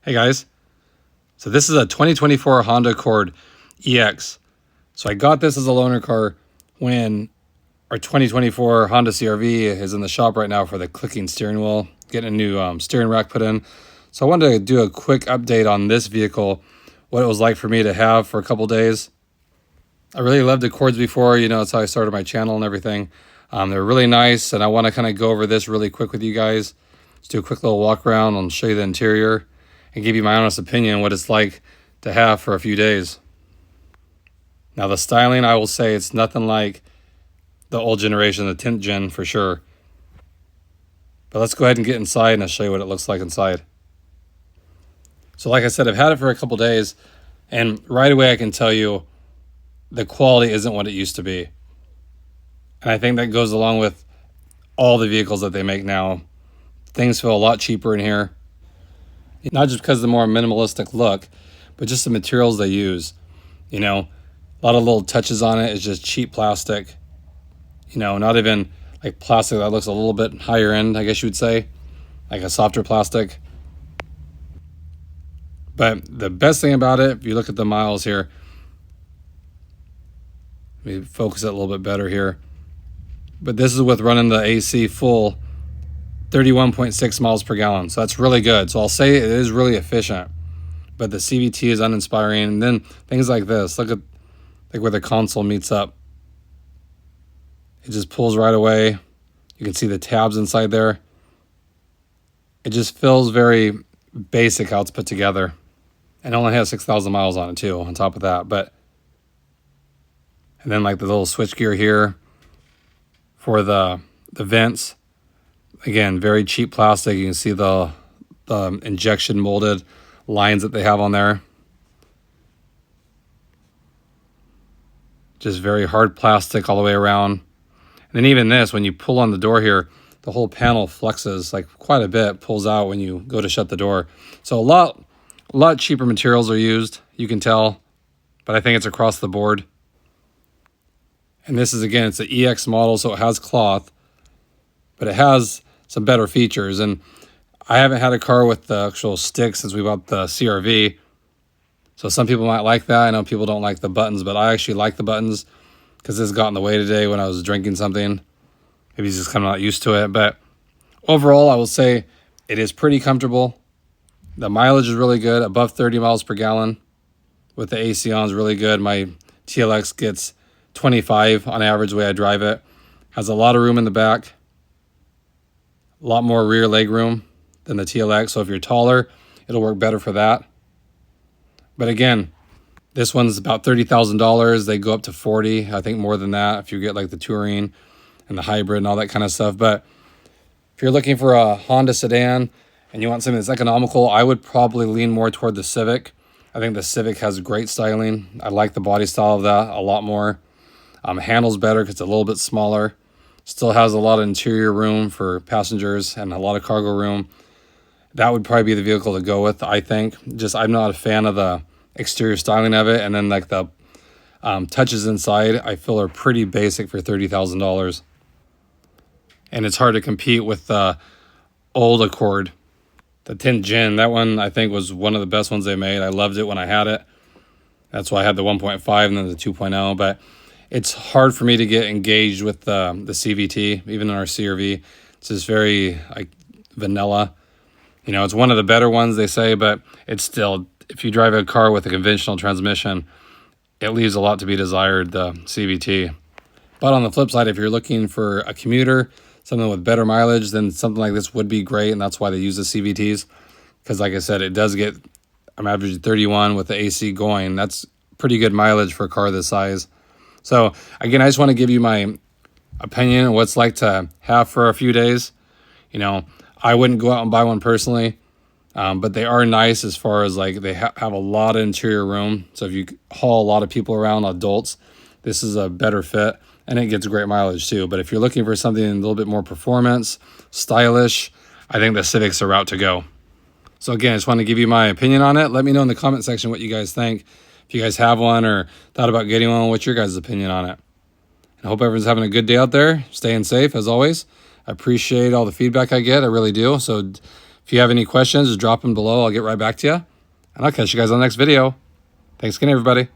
Hey guys, so this is a 2024 Honda Accord EX. So I got this as a loaner car when our 2024 Honda CR-V is in the shop right now for the clicking steering wheel, getting a new steering rack put in. So I wanted to do a quick update on this vehicle, what it was like for me to have for a couple days. I really loved Accords before, you know, that's how I started my channel and everything. They're really nice, and I want to kind of go over this really quick with you guys. Let's do a quick little walk around and show you the interior and give you my honest opinion what it's like to have for a few days. Now the styling, I will say it's nothing like the old generation, the 10th gen for sure. But let's go ahead and get inside and I'll show you what it looks like inside. So like I said, I've had it for a couple days, and right away I can tell you the quality isn't what it used to be. And I think that goes along with all the vehicles that they make now. Things feel a lot cheaper in here. Not just because of the more minimalistic look, but just the materials they use. You know, a lot of little touches on it is just cheap plastic. You know, not even like plastic that looks a little bit higher end, I guess you would say. Like a softer plastic. But the best thing about it, if you look at the miles here, let me focus it a little bit better here. But this is with running the AC full 31.6 miles per gallon. So that's really good. So I'll say it is really efficient. But the CVT is uninspiring. And then things like this. Look at like where the console meets up. It just pulls right away. You can see the tabs inside there. It just feels very basic how it's put together. And it only has 6,000 miles on it too, on top of that. And then like the little switch gear here for the vents. Again, very cheap plastic. You can see the injection molded lines that they have on there. Just very hard plastic all the way around. And then even this, when you pull on the door here, the whole panel flexes like quite a bit, pulls out when you go to shut the door. So a lot cheaper materials are used, you can tell, but I think it's across the board. And this is, again, it's the EX model, so it has cloth, but it has some better features. And I haven't had a car with the actual stick since we bought the CR-V. So some people might like that. I know people don't like the buttons, but I actually like the buttons because this got in the way today when I was drinking something. Maybe he's just kind of not used to it. But overall, I will say it is pretty comfortable. The mileage is really good, above 30 miles per gallon. With the AC on is really good. My TLX gets 25 on average the way I drive it. Has a lot of room in the back. A lot more rear leg room than the TLX. So if you're taller, it'll work better for that. But again, this one's about $30,000. They go up to 40, I think more than that if you get like the Touring and the hybrid and all that kind of stuff. But if you're looking for a Honda sedan and you want something that's economical, I would probably lean more toward the Civic. I think the Civic has great styling. I like the body style of that a lot more. Handles better because it's a little bit smaller. Still has a lot of interior room for passengers and a lot of cargo room. That would probably be the vehicle to go with, I think. Just I'm not a fan of the exterior styling of it. And then like the touches inside, I feel are pretty basic for $30,000. And it's hard to compete with the old Accord. The 10th gen, that one I think was one of the best ones they made. I loved it when I had it. That's why I had the 1.5 and then the 2.0. But it's hard for me to get engaged with the CVT, even in our CR-V. It's just very like vanilla. You know, it's one of the better ones, they say, but it's still, if you drive a car with a conventional transmission, it leaves a lot to be desired, the CVT. But on the flip side, if you're looking for a commuter, something with better mileage, then something like this would be great, and that's why they use the CVTs. Because like I said, it does get, I'm averaging 31 with the AC going. That's pretty good mileage for a car this size. So again, I just want to give you my opinion on what it's like to have for a few days. You know, I wouldn't go out and buy one personally, but they are nice as far as like they have a lot of interior room. So if you haul a lot of people around, adults, this is a better fit, and it gets great mileage too. But if you're looking for something a little bit more performance, stylish, I think the Civic's a route to go. So again, I just want to give you my opinion on it. Let me know in the comment section what you guys think. If you guys have one or thought about getting one, what's your guys' opinion on it? I hope everyone's having a good day out there, staying safe as always. I appreciate all the feedback I get, I really do. So If you have any questions, just drop them below. I'll get right back to you. And I'll catch you guys on the next video. Thanks again, everybody.